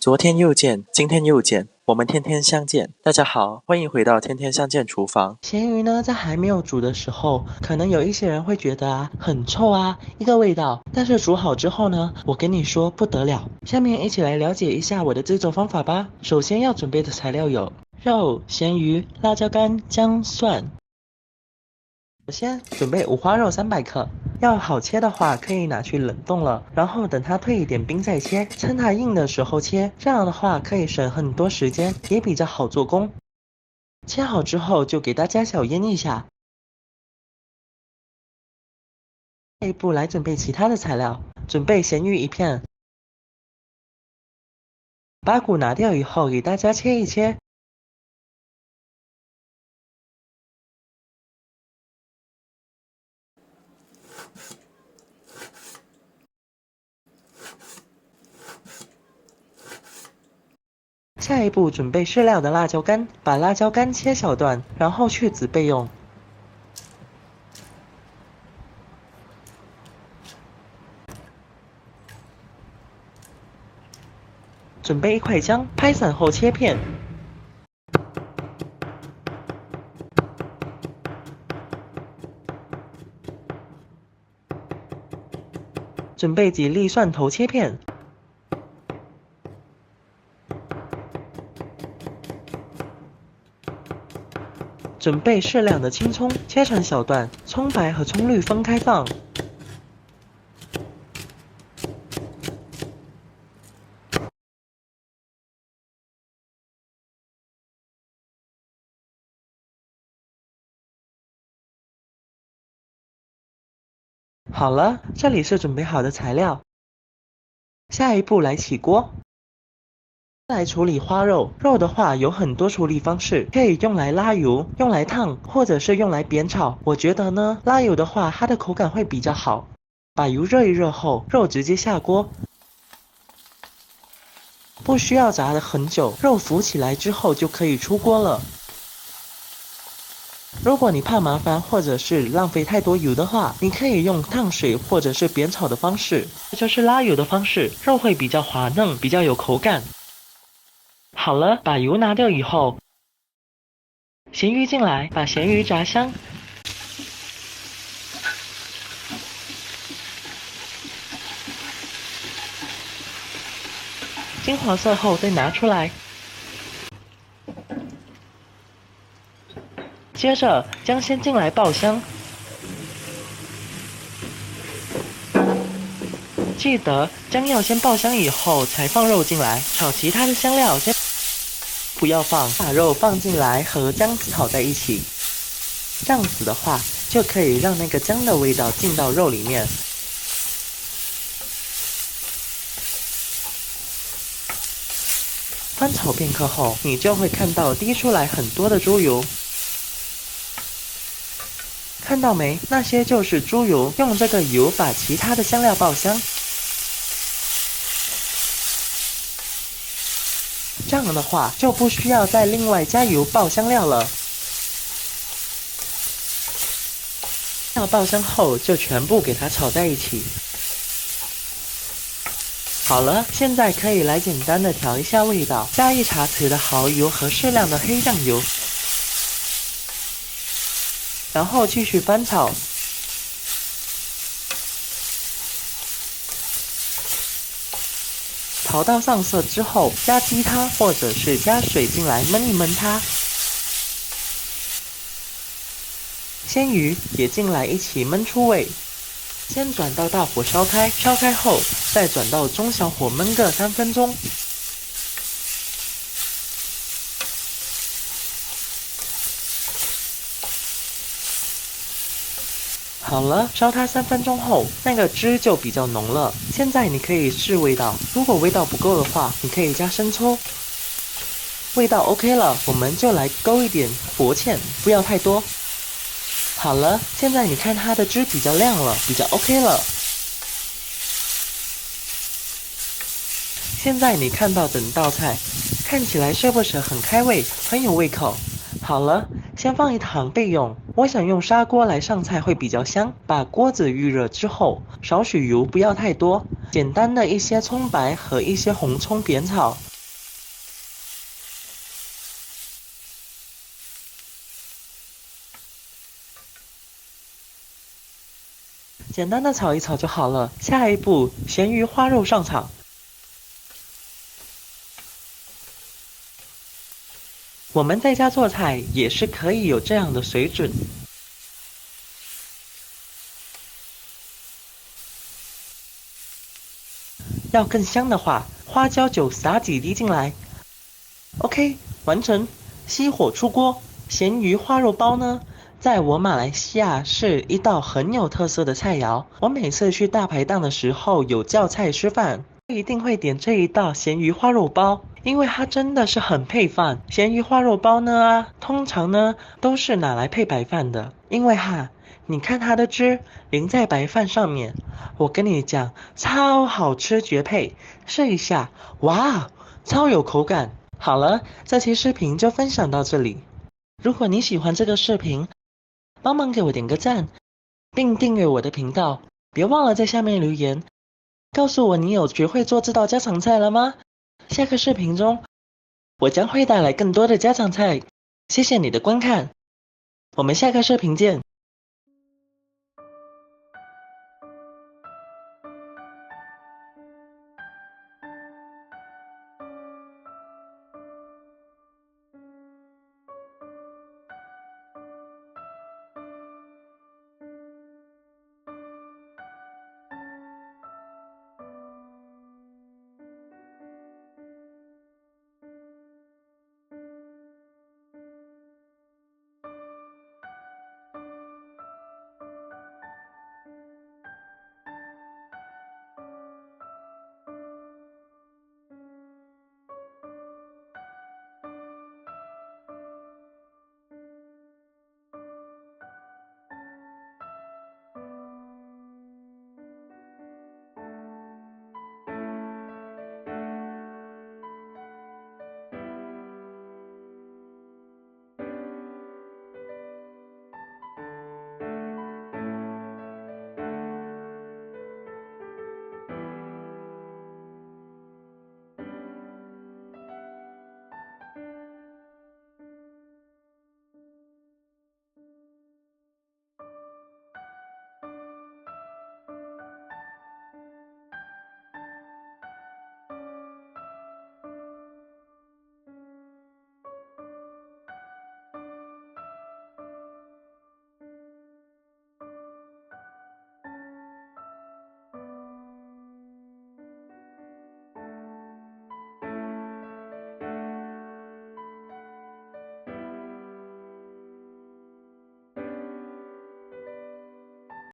昨天又见，今天又见，我们天天相见。大家好，欢迎回到天天相见厨房。咸鱼呢，在还没有煮的时候，可能有一些人会觉得很臭一个味道。但是煮好之后呢，我跟你说不得了。下面一起来了解一下我的制作方法吧。首先要准备的材料有肉、咸鱼、辣椒干、姜、蒜。首先准备五花肉300克，要好切的话可以拿去冷冻了，然后等它退一点冰再切，趁它硬的时候切，这样的话可以省很多时间，也比较好做工。切好之后就给大家小腌一下。下一步来准备其他的材料，准备咸鱼1片，把骨拿掉以后给大家切一切。下一步准备适量的辣椒干，把辣椒干切小段，然后去籽备用。准备1块姜，拍散后切片。准备几粒蒜头切片。准备适量的青葱，切成小段，葱白和葱绿分开放。好了，这里是准备好的材料。下一步来起锅。来处理花肉，肉的话有很多处理方式，可以用来拉油，用来烫，或者是用来煸炒。我觉得呢，拉油的话，它的口感会比较好。把油热一热后，肉直接下锅，不需要炸的很久，肉浮起来之后就可以出锅了。如果你怕麻烦或者是浪费太多油的话，你可以用烫水或者是煸炒的方式，这就是拉油的方式，肉会比较滑嫩，比较有口感。好了，把油拿掉以后，咸鱼进来，把咸鱼炸香。金黄色后再拿出来。接着姜先进来爆香，记得姜要先爆香以后才放肉进来，炒其他的香料先不要放，把肉放进来和姜炒在一起，这样子的话就可以让那个姜的味道进到肉里面。翻炒片刻后，你就会看到滴出来很多的猪油，看到没？那些就是猪油，用这个油把其他的香料爆香。这样的话就不需要再另外加油爆香料了。料爆香后就全部给它炒在一起。好了，现在可以来简单的调一下味道，加1茶匙的蚝油和适量的黑酱油，然后继续翻炒。炒到上色之后，加鸡汤或者是加水进来焖一焖它。鲜鱼也进来一起焖出味。先转到大火烧开，烧开后再转到中小火焖个3分钟。好了，烧它3分钟后，那个汁就比较浓了。现在你可以试味道，如果味道不够的话，你可以加生抽。味道 OK 了，我们就来勾一点薄芡，不要太多。好了，现在你看它的汁比较亮了，比较 OK 了。现在你看到整道菜，看起来是不是很开胃，很有胃口？好了，先放一旁备用。我想用砂锅来上菜会比较香。把锅子预热之后，少许油，不要太多，简单的一些葱白和一些红葱煸炒。简单的炒一炒就好了。下一步，咸鱼花肉上场。我们在家做菜也是可以有这样的水准。要更香的话，花椒酒撒几滴进来。OK， 完成。熄火出锅。咸鱼花肉包呢，在我马来西亚是一道很有特色的菜肴。我每次去大排档的时候有叫菜吃饭，一定会点这一道咸鱼花肉包，因为它真的是很配饭。咸鱼花肉包呢通常呢都是拿来配白饭的，因为你看它的汁淋在白饭上面，我跟你讲，超好吃绝配，试一下，哇，超有口感。好了，这期视频就分享到这里。如果你喜欢这个视频，帮忙给我点个赞，并订阅我的频道。别忘了在下面留言，告诉我你有学会做这道家常菜了吗？下个视频中，我将会带来更多的家常菜。谢谢你的观看，我们下个视频见。